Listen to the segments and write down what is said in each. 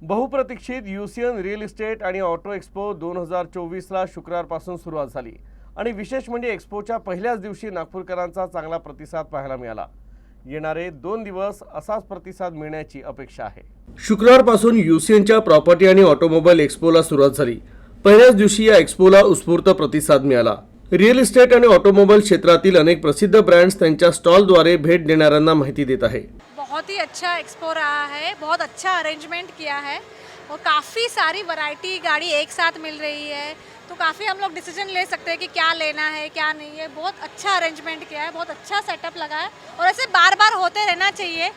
बहुप्रतीक्षित युसियन real estate आणि auto expo 2024ला शुक्रवारपासून सुरुवात झाली आणि विशेष म्हणजे एक्स्पोच्या पहिल्याच दिवशी नागपूरकरांचा चांगला प्रतिसाद पाहायला मिळाला। येणारे 2 दिवस असाच प्रतिसाद मिळण्याची अपेक्षा आहे। शुक्रवारपासून युसियनच्या प्रॉपर्टी आणि ऑटोमोबाईल एक्स्पोला सुरुवात झाली। पहिल्याच दिवशी या एक्स्पोला उत्स्फूर्त प्रतिसाद मिळाला। रिअल इस्टेट आणि ऑटोमोबाईल क्षेत्रातील अनेक प्रसिद्ध ब्रँड्स त्यांच्या स्टॉलद्वारे भेट देणाऱ्यांना माहिती देत आहे। बहुत ही अच्छा एक्सपो रहा है, बहुत अच्छा अरेंजमेंट किया है और काफ़ी सारी वैरायटी गाड़ी एक साथ मिल रही है, तो काफ़ी हम लोग डिसीजन ले सकते हैं कि क्या लेना है क्या नहीं है। बहुत अच्छा अरेंजमेंट किया है, बहुत अच्छा सेटअप लगा है और ऐसे बार बार होते रहना चाहिए।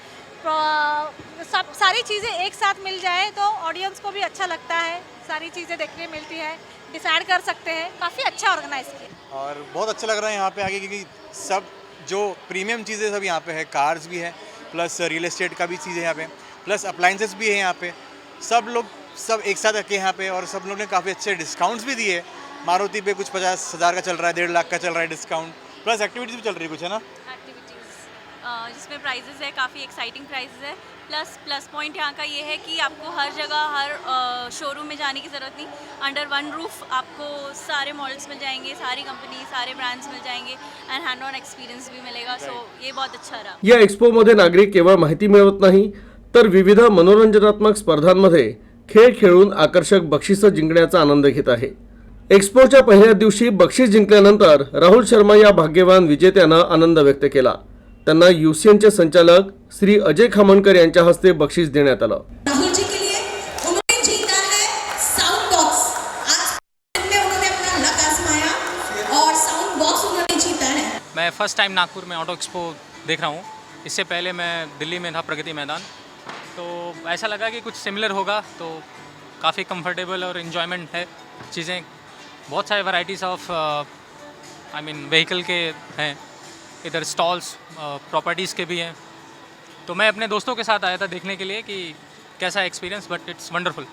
सब सारी चीज़ें एक साथ मिल जाए तो ऑडियंस को भी अच्छा लगता है, सारी चीज़ें देखने मिलती है, डिसाइड कर सकते हैं। काफ़ी अच्छा ऑर्गेनाइज किया और बहुत अच्छा लग रहा है यहाँ पे आगे, क्योंकि सब जो प्रीमियम चीज़ें सब यहाँ पे है, कार्स भी है, प्लस रियल एस्टेट का भी चीज़ है यहाँ पे, प्लस अप्लाइंसेस भी है यहाँ पे। सब एक साथ रखे यहाँ पे और सब लोग ने काफ़ी अच्छे डिस्काउंट्स भी दिए। मारुति पे कुछ 50,000 का चल रहा है, 1.5 लाख का चल रहा है डिस्काउंट, प्लस एक्टिविटीज़ भी चल रही है कुछ, है ना। एक्टिविटीज़ जिसमें प्राइजेस है, काफ़ी एक्साइटिंग प्राइजेस है। प्लस पॉइंट यहाँ का ये है कि आपको हर जगह हर शोरूम में जाने की ज़रूरत नहीं, अंडर वन रूफ आपको सारे मॉडल्स मिल जाएंगे, सारी कंपनी सारे ब्रांड्स मिल जाएंगे एंड हैंड ऑन एक्सपीरियंस भी मिलेगा। सो ये बहुत अच्छा रहा। या एक्स्पोमध्ये नागरिक केवळ माहिती मिळवत नाही तर विविध मनोरंजनात्मक स्पर्धांमध्ये खेळ खेळून आकर्षक बक्षिसं जिंकण्याचा आनंद घेत आहे। एक्स्पोच्या पहिल्या दिवशी बक्षीस जिंकल्यानंतर राहुल शर्मा या भाग्यवान विजेत्यानं आनंद व्यक्त केला। त्यांना युसियनचे संचालक श्री अजय खामणकर यांच्या हस्ते बक्षीस देण्यात आलं। राहुल जी के लिए उन्होंने जीता है साउंड बॉक्स। आज में उन्होंने अपना लक आजमाया और साउंड बॉक्स उन्होंने जीता है। मैं फर्स्ट टाइम नागपुर में ऑटो एक्सपो देख रहा हूँ। इससे पहले मैं दिल्ली में था, प्रगति मैदान, तो ऐसा लगा कि कुछ सिमिलर होगा, तो काफ़ी कंफर्टेबल और इन्जॉयमेंट है। चीज़ें बहुत सारे वैराइटीज़ ऑफ व्हीकल के हैं, इधर स्टॉल्स प्रॉपर्टीज़ के भी हैं। तो मैं अपने दोस्तों के साथ आया था देखने के लिए कि कैसा एक्सपीरियंस, बट इट्स वंडरफुल।